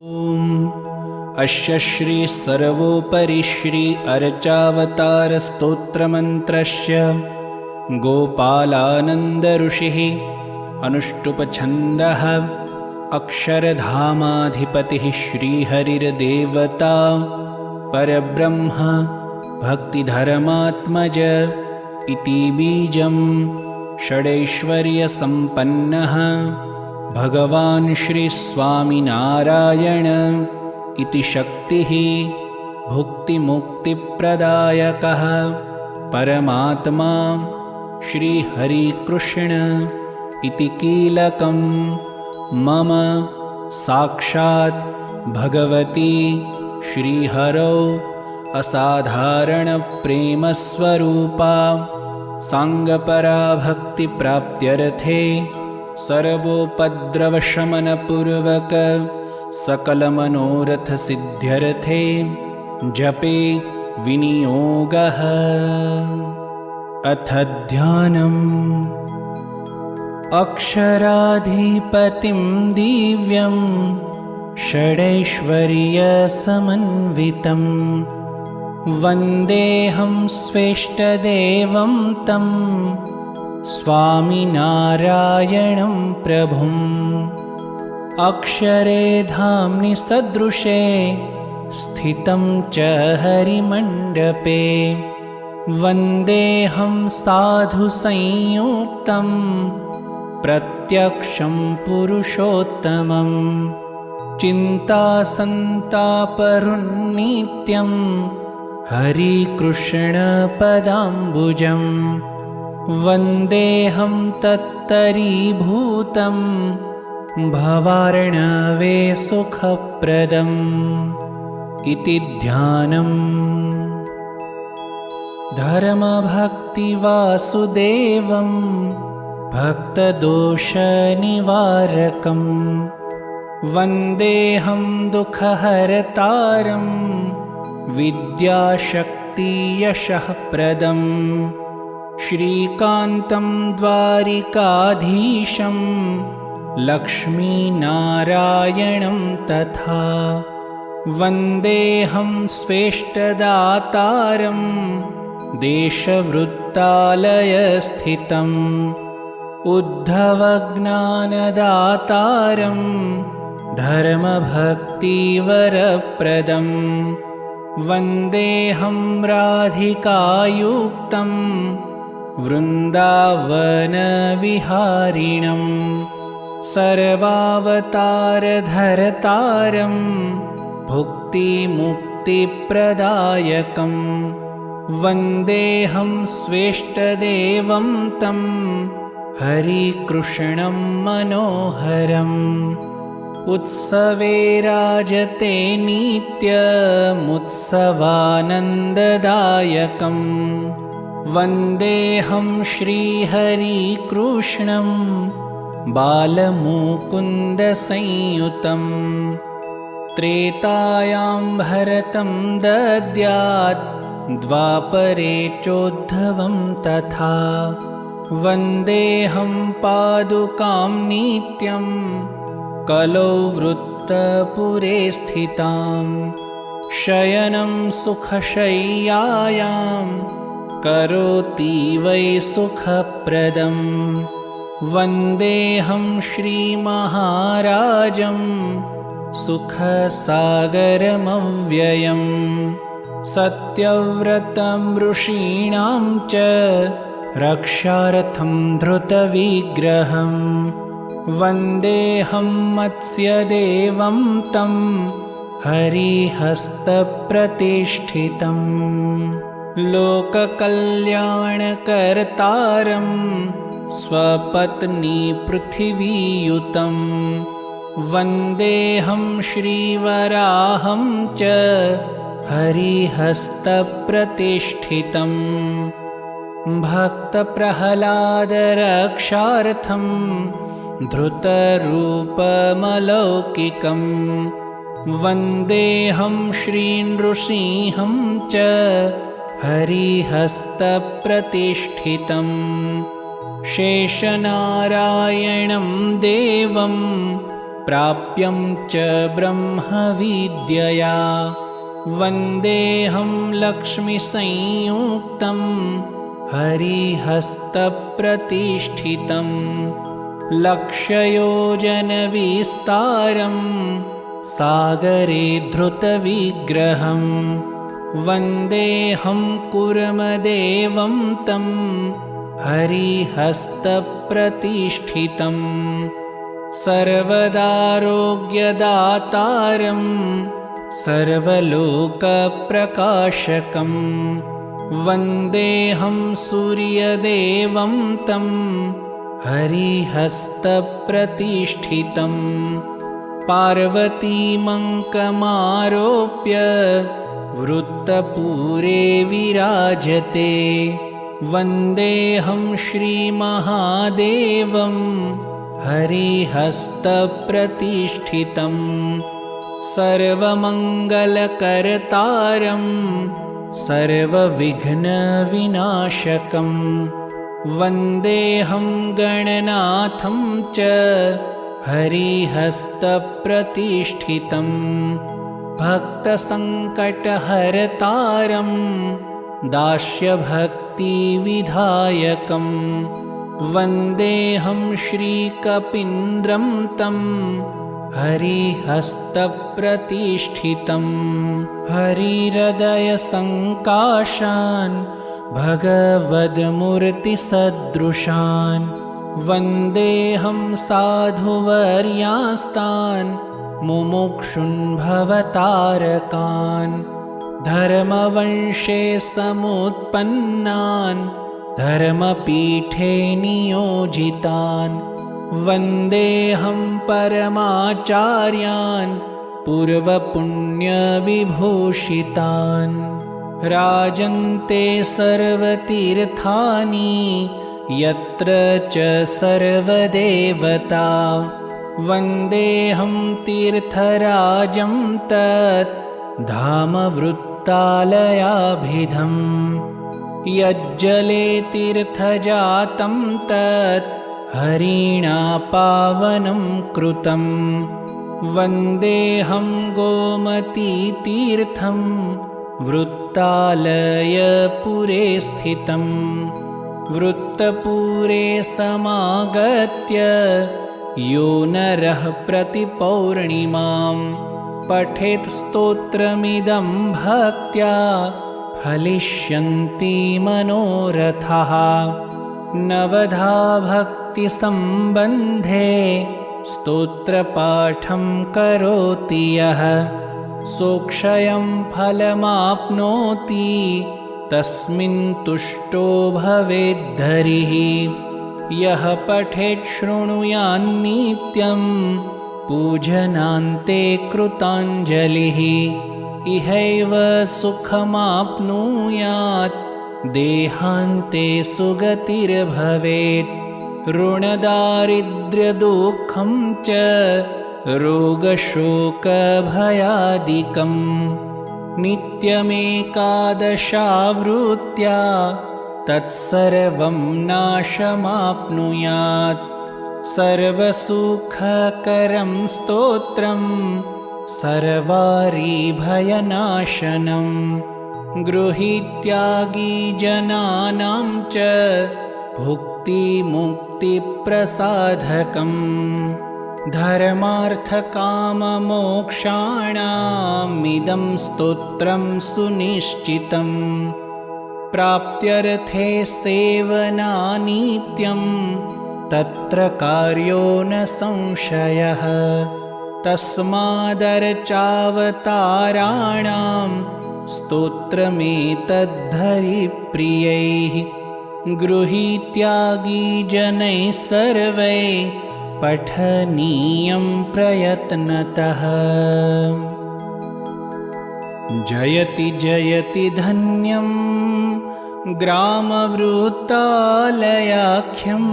अस्य श्री सर्वोपरि श्री अर्चावतार स्तोत्रमन्त्रस्य गोपालानन्दऋषिः अनुष्टुप्छन्दः अक्षरधामाधिपतिः श्रीहरिर्देवता परब्रह्म भक्तिधर्मात्मज इति बीजं षडैश्वर्यसम्पन्नः भगवान् श्री स्वामिनारायण इति शक्तिः भुक्तिमुक्तिप्रदायकः परमात्मा श्रीहरिकृष्ण इति कीलकं मम साक्षात् भगवती श्रीहरौ असाधारणप्रेमस्वरूपा साङ्गपरा भक्तिप्राप्त्यर्थे सर्वोपद्रवशमनपूर्वक सकलमनोरथसिद्ध्यर्थे जपे विनियोगः। अथ ध्यानम्। अक्षराधिपतिं दिव्यं षडैश्वर्यसमन्वितं वन्देऽहं स्वेष्टदेवं तं स्वामिनारायणं प्रभुम्। अक्षरे धाम्नि सदृशे स्थितं च हरिमण्डपे वन्देऽहं साधुसंयुक्तं प्रत्यक्षं पुरुषोत्तमं चिन्तासन्तापरुन्नित्यं हरिकृष्णपदाम्बुजम् वन्देऽहं तत्तरीभूतं भवार्णवे सुखप्रदम् इति ध्यानम्। धर्मभक्तिवासुदेवं भक्तदोषनिवारकं वन्देऽहं दुःखहरतारं विद्याशक्तियशःप्रदम् श्रीकान्तं द्वारिकाधीशं लक्ष्मीनारायणं तथा वन्देऽहं स्वेष्टदातारं देशवृत्तालयस्थितम् उद्धवज्ञानदातारं धर्मभक्तिवरप्रदं वन्देऽहं राधिकायुक्तं वृन्दावनविहारिणं सर्वावतारधरतारं भुक्तिमुक्तिप्रदायकं वन्देऽहं स्वेष्टदेवं तं हरिकृष्णं मनोहरम्। उत्सवे राजते नित्यमुत्सवानन्ददायकं वन्देऽहं श्रीहरिकृष्णं बालमुकुन्दसंयुतं त्रेतायां भरतं दद्यात् द्वापरे चोद्धवं तथा वन्देऽहं पादुकां नित्यं कलौ वृत्तपुरे स्थितां शयनं सुखशय्यायां करोति वै सुखप्रदं वन्देऽहं श्रीमहाराजं सुखसागरमव्ययम् सत्यव्रतं ऋषीणां च रक्षार्थं धृतविग्रहं वन्देऽहं मत्स्यदेवं तं हरिहस्तप्रतिष्ठितं लोककल्याणकर्तारं स्वपत्नीपृथिवीयुतं वन्देऽहं श्रीवराहं च हरिहस्तप्रतिष्ठितं भक्तप्रह्लादरक्षार्थं धृतरूपमलौकिकं वन्देऽहं श्रीनृसिंहं च हरिहस्तप्रतिष्ठितं शेषनारायणं देवं प्राप्यं च ब्रह्मविद्यया। वन्देऽहं लक्ष्मीसंयुक्तं हरिहस्तप्रतिष्ठितं। लक्षयोजनविस्तारं सागरे धृतविग्रहं। वन्देऽहं कूर्मदेवं तं हरिहस्तप्रतिष्ठितं। सर्वदारोग्यदातारं सर्वलोकप्रकाशकं। वन्देऽहं सूर्यदेवं तं हरिहस्तप्रतिष्ठितं। पार्वतीमङ्कमारोप्य वृत्तपूरे विराजते। वन्देऽहं श्रीमहादेवं हरिहस्तप्रतिष्ठितं। सर्वमङ्गलकर्तारं सर्वविघ्नविनाशकं। वन्देऽहं गणनाथं च हरिहस्तप्रतिष्ठितं। भक्तसङ्कटहरतारं दास्यभक्तिविधायकं। वन्देऽहं श्रीकपीन्द्रं तं हरिहस्तप्रतिष्ठितं। हरिहृदयसङ्काशान् भगवद्मूर्तिसदृशान्। वन्देऽहं साधुवर्यास्तान् मुमुक्षून् भवतारकान्। धर्मवंशे समुत्पन्नान् धर्मपीठे नियोजितान्। वन्देऽहं परमाचार्यान् पूर्वपुण्यविभूषितान्। राजन्ते सर्वतीर्थानि यत्र च सर्वदेवता। वन्देऽहं तीर्थराजं तत् धामवृत्तालयाभिधम्। यज्जले तीर्थजातं तत् हरिणा पावनं कृतं। वन्देऽहं गोमतीतीर्थं वृत्तालयपुरे स्थितं। वृत्तपुरे समागत्य यो नरः प्रतिपौर्णिमां पठेत् स्तोत्रमिदं भक्त्या फलिष्यन्ति मनोरथाः। नवधा भक्तिसम्बन्धे स्तोत्रपाठं करोति यः सोऽक्षयं फलमाप्नोति तस्मिन् तुष्टो भवेद्धरिः। यः पठेत् शृणुयान्नित्यं पूजनान्ते कृताञ्जलिः। इहैव सुखमाप्नुयात् देहान्ते सुगतिर्भवेत्। ऋणदारिद्र्यदुःखं च रोगशोकभयादिकम् नित्यमेकादशावृत्त्या तत्सर्वं नाशमाप्नुयात्। सर्वसुखकरं स्तोत्रं सर्वारिभयनाशनं गृहीत्यागी जनानां च भुक्तिमुक्तिप्रसाधकम्। धर्मार्थकाममोक्षाणामिदं स्तोत्रं सुनिश्चितं। प्राप्त्यर्थे सेवनानित्यं तत्र कार्यो न संशयः। तस्मादर्चावताराणां स्तोत्रमेतद्धरिप्रियैः गृहीत्यागी जनैः सर्वैः पठनीयं प्रयत्नतः। जयति जयति धन्यं ग्रामवृत्तालयाख्यं।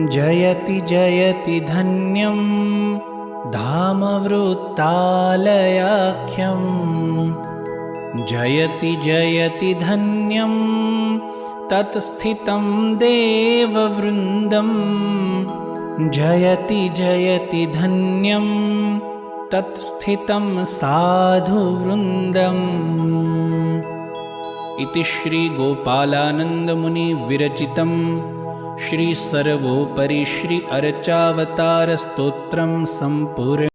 जयति जयति धन्यं धामवृत्तालयाख्यं। जयति जयति धन्यं तत्स्थितं देववृन्दं जयति जयति धन्यं तत्स्थितं साधुवृन्दम्। इति श्रीगोपालानन्दमुनिविरचितं श्रीसर्वोपरि श्री अर्चावतारस्तोत्रं सम्पूर्णम्।